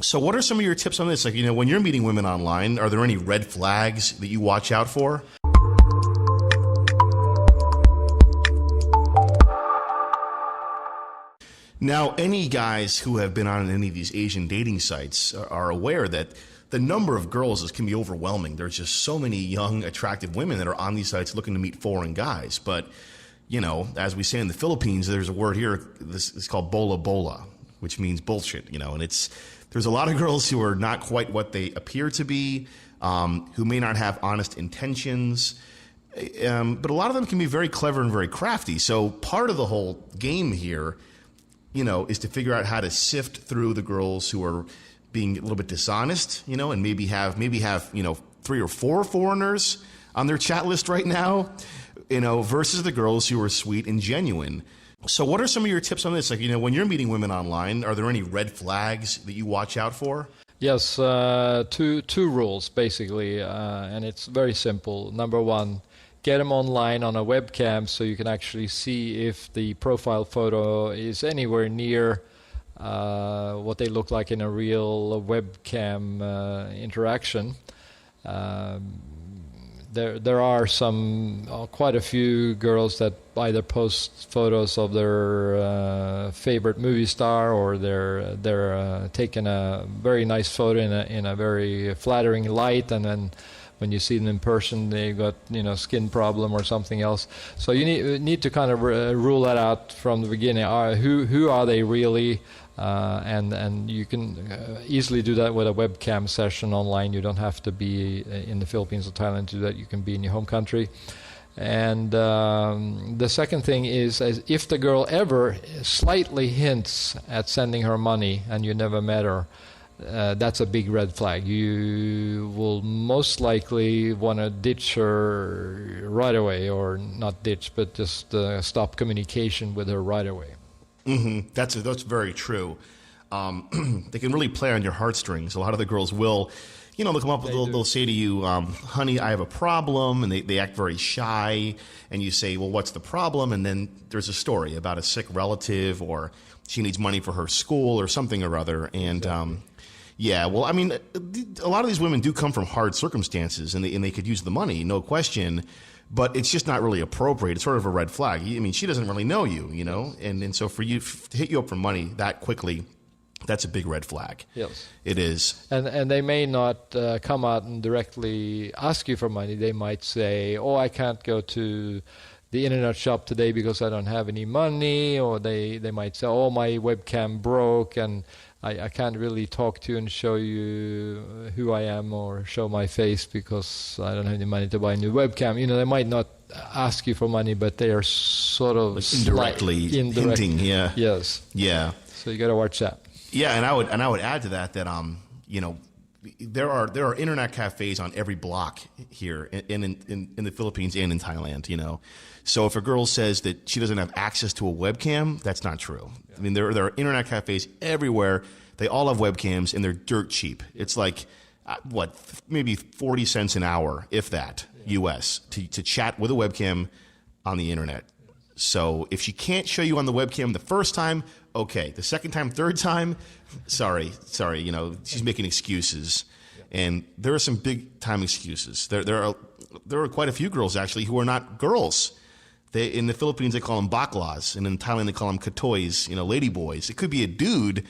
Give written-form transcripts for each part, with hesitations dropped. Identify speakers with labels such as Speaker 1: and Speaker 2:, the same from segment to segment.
Speaker 1: So what are some of your tips on this? Like, when you're meeting women online, are there any red flags that you watch out for? Now, any guys who have been on any of these Asian dating sites are aware that the number of girls can be overwhelming. There's just so many young, attractive women that are on these sites looking to meet foreign guys. But, as we say in the Philippines, there's a word here, this is called bola bola, which means bullshit, and there's a lot of girls who are not quite what they appear to be, who may not have honest intentions, but a lot of them can be very clever and very crafty. So part of the whole game here, is to figure out how to sift through the girls who are being a little bit dishonest, and maybe have 3 or 4 foreigners on their chat list right now, versus the girls who are sweet and genuine. So what are some of your tips on this? Like, when you're meeting women online, are there any red flags that you watch out for?
Speaker 2: Yes, two rules, basically, and it's very simple. Number one, get them online on a webcam so you can actually see if the profile photo is anywhere near what they look like in a real webcam interaction. There are quite a few girls that either post photos of their favorite movie star, or they're taking a very nice photo in a very flattering light, and then when you see them in person, they got skin problem or something else. So you need to kind of rule that out from the beginning. Who are they really? And you can easily do that with a webcam session online. You don't have to be in the Philippines or Thailand to do that. You can be in your home country. And the second thing is if the girl ever slightly hints at sending her money and you never met her, that's a big red flag. You will most likely want to ditch her right away, or not ditch, but just stop communication with her right away.
Speaker 1: Mm-hmm. That's very true. They can really play on your heartstrings. A lot of the girls will, they'll come up, they'll say to you, honey, I have a problem, and they act very shy, and you say, well, what's the problem? And then there's a story about a sick relative, or she needs money for her school or something or other. And exactly. Yeah, well, I mean, a lot of these women do come from hard circumstances, and they could use the money, no question, but it's just not really appropriate. It's sort of a red flag. I mean, she doesn't really know you, and so for you to hit you up for money that quickly, that's a big red flag.
Speaker 2: Yes.
Speaker 1: It is.
Speaker 2: And they may not come out and directly ask you for money. They might say, oh, I can't go to the internet shop today because I don't have any money, or they might say, oh, my webcam broke and I can't really talk to you and show you who I am or show my face because I don't have any money to buy a new webcam. They might not ask you for money, but they are sort of
Speaker 1: indirectly hinting. Yeah.
Speaker 2: Yes.
Speaker 1: Yeah.
Speaker 2: So you got to watch that. Yeah,
Speaker 1: and I would add to that there are internet cafes on every block here in the Philippines and in Thailand. So if a girl says that she doesn't have access to a webcam, that's not true. Yeah. I mean, there are internet cafes everywhere. They all have webcams, and they're dirt cheap. It's like, maybe 40 cents an hour, if that, US, to chat with a webcam on the internet. So if she can't show you on the webcam the first time, okay. The second time, third time, sorry, she's making excuses. And there are some big time excuses. There are quite a few girls actually who are not girls. In the Philippines, they call them baklas, and in Thailand, they call them katoys, lady boys. It could be a dude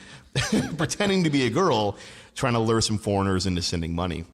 Speaker 1: pretending to be a girl trying to lure some foreigners into sending money.